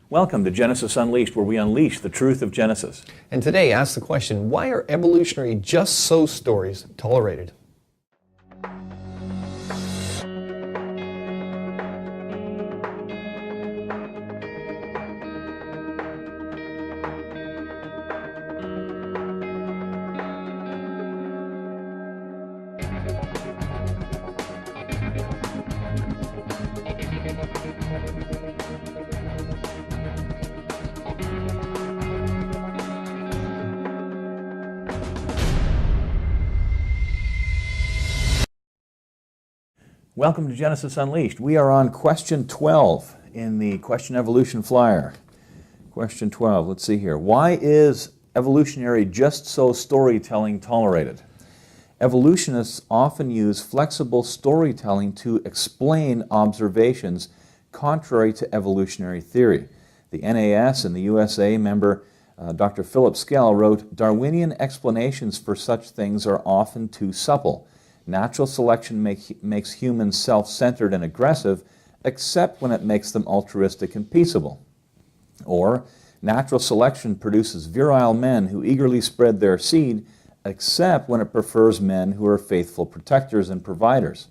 Welcome to Genesis Unleashed, where we unleash the truth of Genesis. And today, ask the question, why are evolutionary just-so stories tolerated? Welcome to Genesis Unleashed. We are on question 12 in the Question Evolution Flyer. Question 12, let's see here. Why is evolutionary just-so storytelling tolerated? Evolutionists often use flexible storytelling to explain observations contrary to evolutionary theory. The NAS and the USA member Dr. Philip Skell wrote, Darwinian explanations for such things are often too supple. Natural selection makes humans self-centered and aggressive, except when it makes them altruistic and peaceable. Or, natural selection produces virile men who eagerly spread their seed, except when it prefers men who are faithful protectors and providers.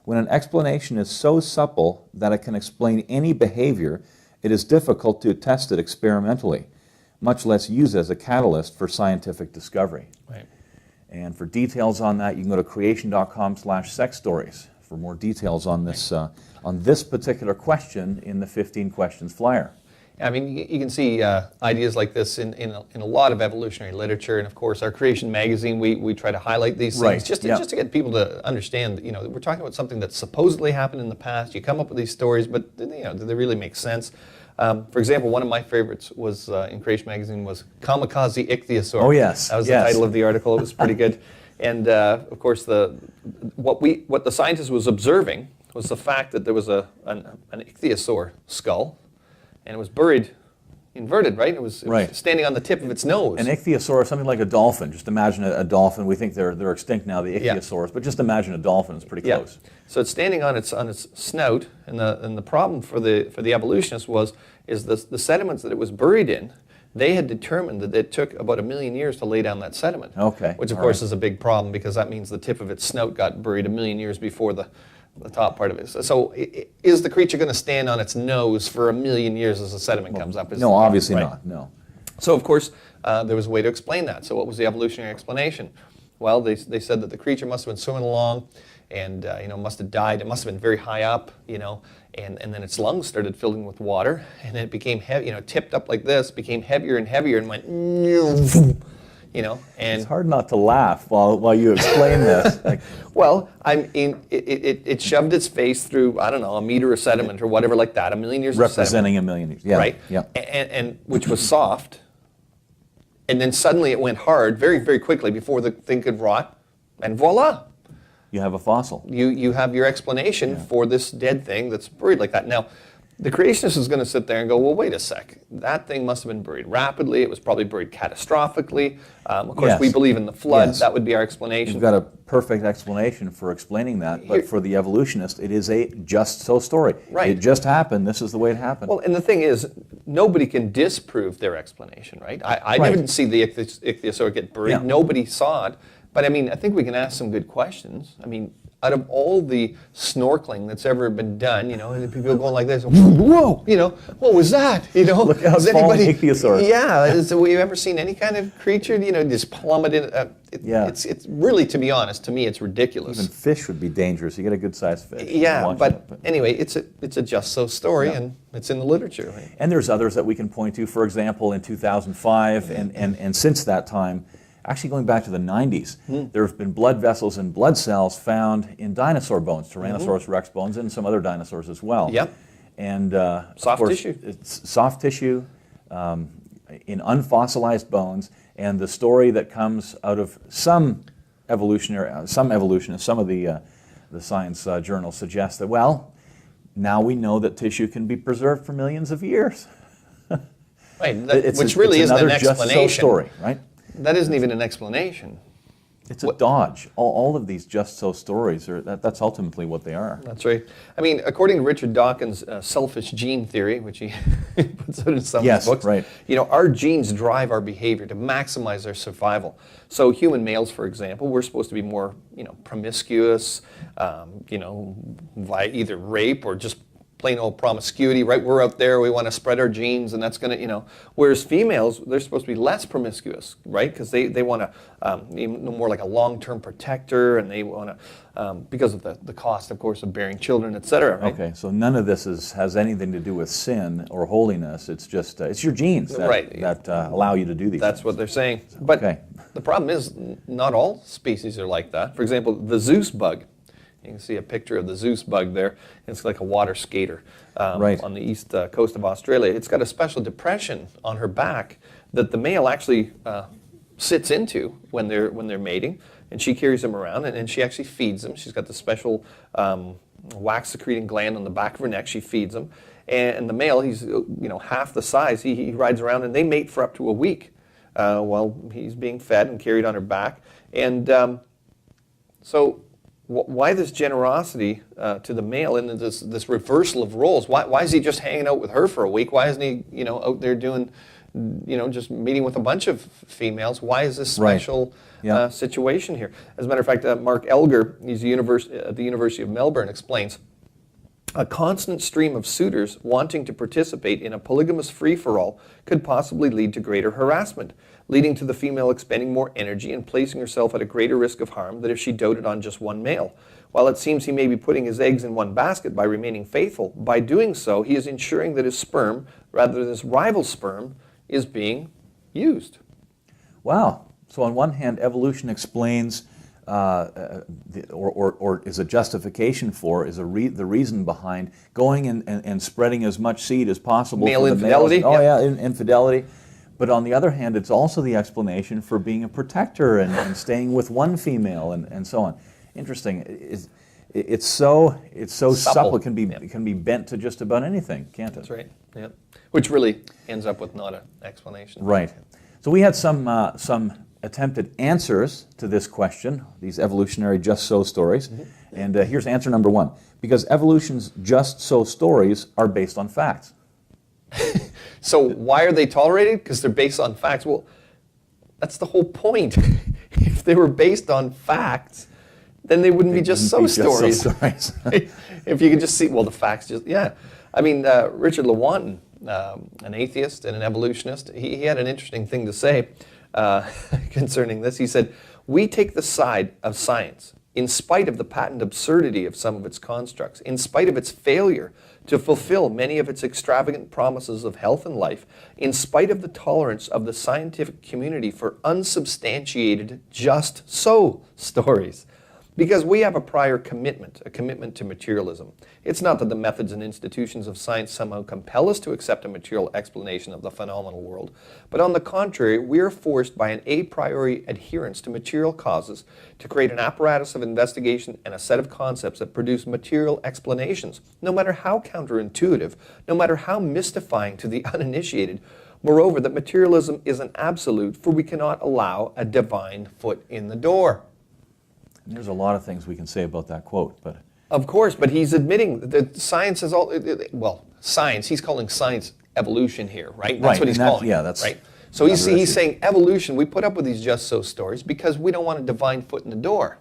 When an explanation is so supple that it can explain any behavior, it is difficult to test it experimentally, much less use it as a catalyst for scientific discovery. Right. And for details on that, you can go to creation.com/sexstories for more details on this particular question in the 15 questions flyer. I mean, you can see ideas like this in a lot of evolutionary literature, and of course, our Creation magazine, we try to highlight these things Right. just to get people to understand. You know, we're talking about something that supposedly happened in the past. You come up with these stories, but do they really make sense? For example, one of my favorites was in Creation magazine was Kamikaze Ichthyosaur. Oh yes, that was the title of the article. It was pretty good, and of course, what the scientist was observing was the fact that there was an ichthyosaur skull, and it was buried inverted, right? It was standing on the tip of its nose. An ichthyosaur is something like a dolphin. Just imagine a dolphin. We think they're extinct now, the ichthyosaurs, but just imagine a dolphin. It's pretty close. So it's standing on its snout, and the problem for the evolutionists is the sediments that it was buried in. They had determined that it took about 1 million years to lay down that sediment. Okay. Which of course is a big problem, because that means the tip of its snout got buried 1 million years before the top part of it. So is the creature going to stand on its nose for 1 million years as the sediment comes up? No, obviously not, no. So of course, there was a way to explain that. So what was the evolutionary explanation? Well, they said that the creature must have been swimming along and must have died. It must have been very high up, and then its lungs started filling with water, and then it became heavy, tipped up like this, became heavier and heavier, and went, and it's hard not to laugh while you explain this. Well, it shoved its face through, I don't know, 1 meter of sediment or whatever like that, 1 million years representing of sediment. 1 million years, yeah. Right? Yeah. And which was soft, and then suddenly it went hard very, very quickly before the thing could rot, and voila. You have a fossil. You have your explanation for this dead thing that's buried like that. Now, the creationist is going to sit there and go, well, wait a sec. That thing must have been buried rapidly. It was probably buried catastrophically. Of course, we believe in the flood. Yes. That would be our explanation. You've got a perfect explanation for explaining that, but for the evolutionist, it is a just-so story. Right. It just happened. This is the way it happened. Well, and the thing is, nobody can disprove their explanation, right? I didn't see the ichthyosaur get buried. Yeah. Nobody saw it. But I mean, I think we can ask some good questions. I mean, out of all the snorkeling that's ever been done, and people going like this, whoa, what was that? Look how small ichthyosaurs. Yeah, have you ever seen any kind of creature, just plummet in? It's really, to be honest, to me, it's ridiculous. Even fish would be dangerous. You get a good-sized fish. Yeah, but anyway, it's a just-so story, and it's in the literature. Right? And there's others that we can point to. For example, in 2005, and since that time, actually going back to the 90s, there have been blood vessels and blood cells found in dinosaur bones, Tyrannosaurus rex bones, and some other dinosaurs as well. Yep. And soft tissue. It's soft tissue in unfossilized bones, and the story that comes out of some evolutionists, some of the science journals suggest that, well, now we know that tissue can be preserved for millions of years. Right, which really isn't an explanation. Just-so story, right? That isn't even an explanation. It's a dodge. All of these just so stories that's ultimately what they are. That's right. I mean, according to Richard Dawkins' selfish gene theory, which he puts out in some of his books, right. Our genes drive our behavior to maximize our survival. So human males, for example, we're supposed to be more, promiscuous, via either rape or just plain old promiscuity, right? We're out there, we want to spread our genes, and that's going to, whereas females, they're supposed to be less promiscuous, right? Because they want to, more like a long-term protector, and they want to, because of the cost, of course, of bearing children, et cetera, right? Okay, so none of this has anything to do with sin or holiness. It's just, it's your genes that allow you to do these That's things. what they're saying. But the problem is, not all species are like that. For example, the Zeus bug. You can see a picture of the Zeus bug there. It's like a water skater on the east coast of Australia. It's got a special depression on her back that the male actually sits into when they're mating, and she carries him around, and she actually feeds him. She's got the special wax-secreting gland on the back of her neck. She feeds him, and the male, he's half the size. He rides around, and they mate for up to a week while he's being fed and carried on her back, and so. Why this generosity to the male and this reversal of roles? Why is he just hanging out with her for a week? Why isn't he out there doing, just meeting with a bunch of females? Why is this special situation here? As a matter of fact, Mark Elgar, he's at the University of Melbourne, explains, a constant stream of suitors wanting to participate in a polygamous free-for-all could possibly lead to greater harassment, leading to the female expending more energy and placing herself at a greater risk of harm than if she doted on just one male. While it seems he may be putting his eggs in one basket by remaining faithful, by doing so he is ensuring that his sperm, rather than his rival sperm, is being used. Wow. So on one hand, evolution explains or is a justification for, is the reason behind going and spreading as much seed as possible. Male for the infidelity. Males. Oh yeah, infidelity. But on the other hand, it's also the explanation for being a protector and staying with one female and so on. Interesting. It's so supple. It can be bent to just about anything, can't it? That's right. Yeah. Which really ends up with not an explanation. Right. So we had some attempted answers to this question, these evolutionary just so stories. Mm-hmm. And here's answer number one. Because evolution's just so stories are based on facts. So why are they tolerated? Because they're based on facts. Well, that's the whole point. If they were based on facts, then they wouldn't be just so stories. If you could just see, well, the facts I mean, Richard Lewontin, an atheist and an evolutionist, he had an interesting thing to say concerning this. He said, we take the side of science in spite of the patent absurdity of some of its constructs, in spite of its failure to fulfill many of its extravagant promises of health and life, in spite of the tolerance of the scientific community for unsubstantiated just so stories. Because we have a prior commitment, a commitment to materialism. It's not that the methods and institutions of science somehow compel us to accept a material explanation of the phenomenal world, but on the contrary, we are forced by an a priori adherence to material causes to create an apparatus of investigation and a set of concepts that produce material explanations, no matter how counterintuitive, no matter how mystifying to the uninitiated. Moreover, that materialism is an absolute, for we cannot allow a divine foot in the door. There's a lot of things we can say about that quote, but... Of course, but he's admitting that science is all... Well, science, he's calling science evolution here, right? That's what he's calling it, that's right? So he's saying evolution, we put up with these just so stories because we don't want a divine foot in the door.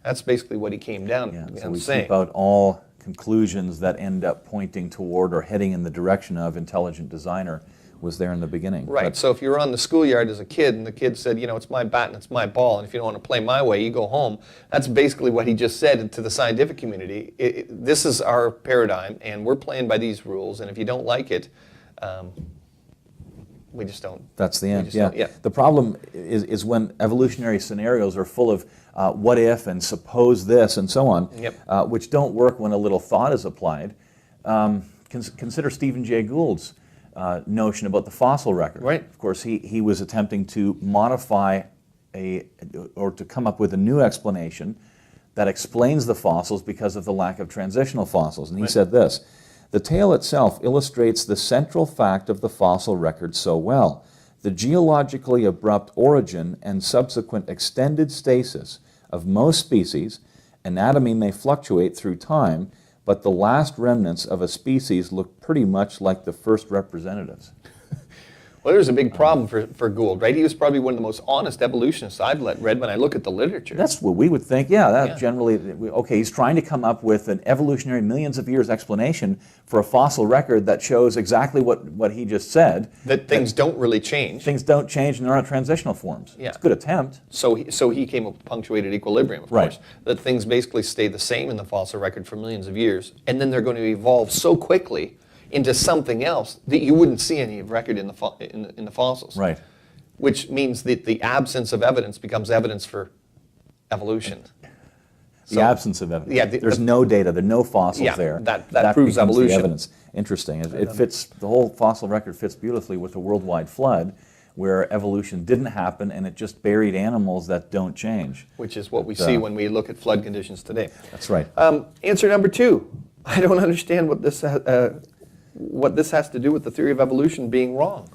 That's basically what he came down so we saying. keep out all conclusions that end up pointing toward or heading in the direction of intelligent designer was there in the beginning. Right, but, so if you were on the schoolyard as a kid and the kid said, it's my bat and it's my ball, and if you don't want to play my way, you go home, that's basically what he just said to the scientific community. This is our paradigm, and we're playing by these rules, and if you don't like it, we just don't. That's the end, yeah. The problem is when evolutionary scenarios are full of what if and suppose this and so on, which don't work when a little thought is applied. Consider Stephen Jay Gould's notion about the fossil record. Right. Of course, he was attempting to modify or to come up with a new explanation that explains the fossils because of the lack of transitional fossils. And he said this, the tale itself illustrates the central fact of the fossil record so well. The geologically abrupt origin and subsequent extended stasis of most species, anatomy may fluctuate through time, but the last remnants of a species look pretty much like the first representatives. Well, there's a big problem for Gould, right? He was probably one of the most honest evolutionists I've read when I look at the literature. That's what we would think, yeah. Generally, okay, he's trying to come up with an evolutionary millions of years explanation for a fossil record that shows exactly what he just said. That things don't really change. Things don't change and they're not transitional forms. Yeah. It's a good attempt. So he came up with punctuated equilibrium, of course. That things basically stay the same in the fossil record for millions of years, and then they're going to evolve so quickly into something else that you wouldn't see any record in the fossils. Right. Which means that the absence of evidence becomes evidence for evolution. The absence of evidence. Yeah, there's no data, there are no fossils there. That proves evolution. The evidence. Interesting. It fits, the whole fossil record fits beautifully with the worldwide flood, where evolution didn't happen and it just buried animals that don't change. Which is what we see when we look at flood conditions today. That's right. Answer number 2. I don't understand what this has to do with the theory of evolution being wrong.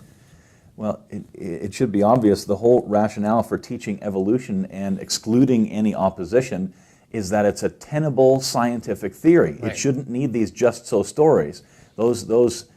Well, it should be obvious. The whole rationale for teaching evolution and excluding any opposition is that it's a tenable scientific theory. Right. It shouldn't need these just-so stories. Those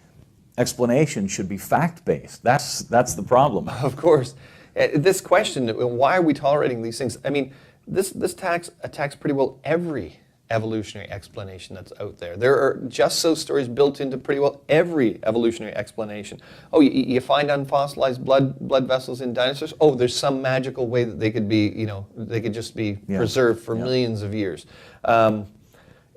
explanations should be fact-based. That's the problem. Of course. This question, why are we tolerating these things? I mean, this attacks pretty well every evolutionary explanation that's out there. There are just-so stories built into pretty well every evolutionary explanation. Oh, you find unfossilized blood vessels in dinosaurs? Oh, there's some magical way that they could be, they could just be preserved for millions of years.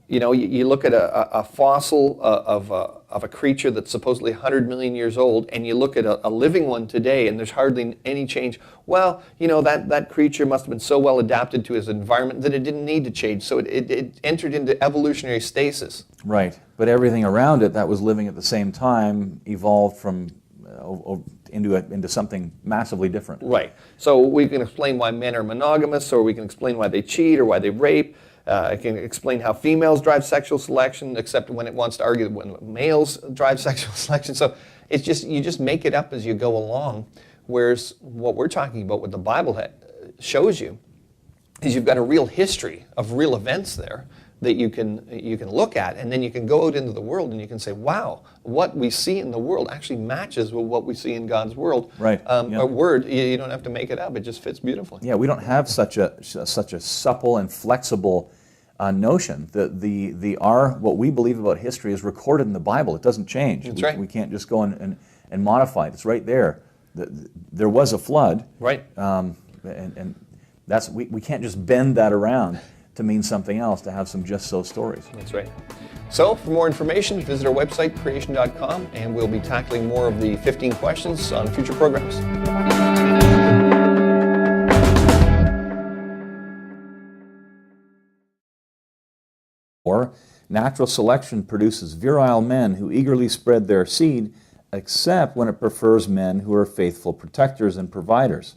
You look at a fossil of a creature that's supposedly 100 million years old, and you look at a living one today, and there's hardly any change. Well, that creature must have been so well adapted to its environment that it didn't need to change, so it entered into evolutionary stasis. Right, but everything around it that was living at the same time evolved from into something massively different. Right. So we can explain why men are monogamous, or we can explain why they cheat or why they rape. I can explain how females drive sexual selection, except when it wants to argue when males drive sexual selection. So it's just, you just make it up as you go along. Whereas what we're talking about, what the Bible shows you, is you've got a real history of real events there that you can look at, and then you can go out into the world and you can say, wow, what we see in the world actually matches with what we see in God's world. Right. A word, you don't have to make it up, it just fits beautifully. Yeah, we don't have such a supple and flexible notion. What we believe about history is recorded in the Bible. It doesn't change. That's right. We can't just go and modify it. It's right there. There was a flood. Right. And that's we can't just bend that around to mean something else, to have some just-so stories. That's right. So for more information, visit our website, creation.com, and we'll be tackling more of the 15 questions on future programs. Or, natural selection produces virile men who eagerly spread their seed, except when it prefers men who are faithful protectors and providers.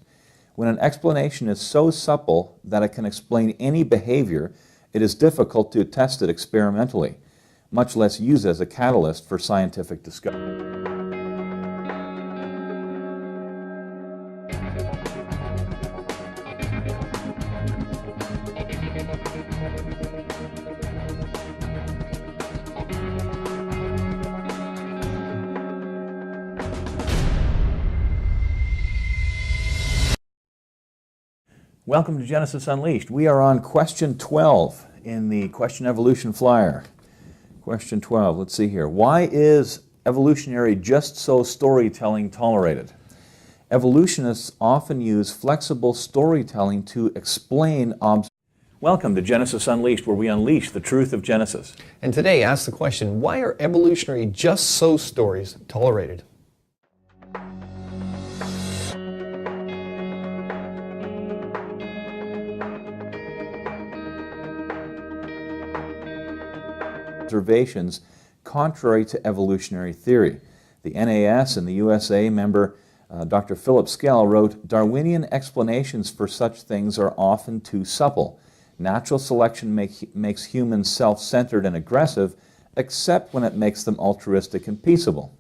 When an explanation is so supple that it can explain any behavior, it is difficult to test it experimentally, much less use it as a catalyst for scientific discovery. Welcome to Genesis Unleashed. We are on question 12 in the Question Evolution Flyer. Question 12, let's see here. Why is evolutionary just-so storytelling tolerated? Evolutionists often use flexible storytelling to explain Welcome to Genesis Unleashed, where we unleash the truth of Genesis. And today, ask the question, why are evolutionary just-so stories tolerated? Observations contrary to evolutionary theory. The NAS and the USA member Dr. Philip Skell wrote, Darwinian explanations for such things are often too supple. Natural selection makes humans self-centered and aggressive, except when it makes them altruistic and peaceable.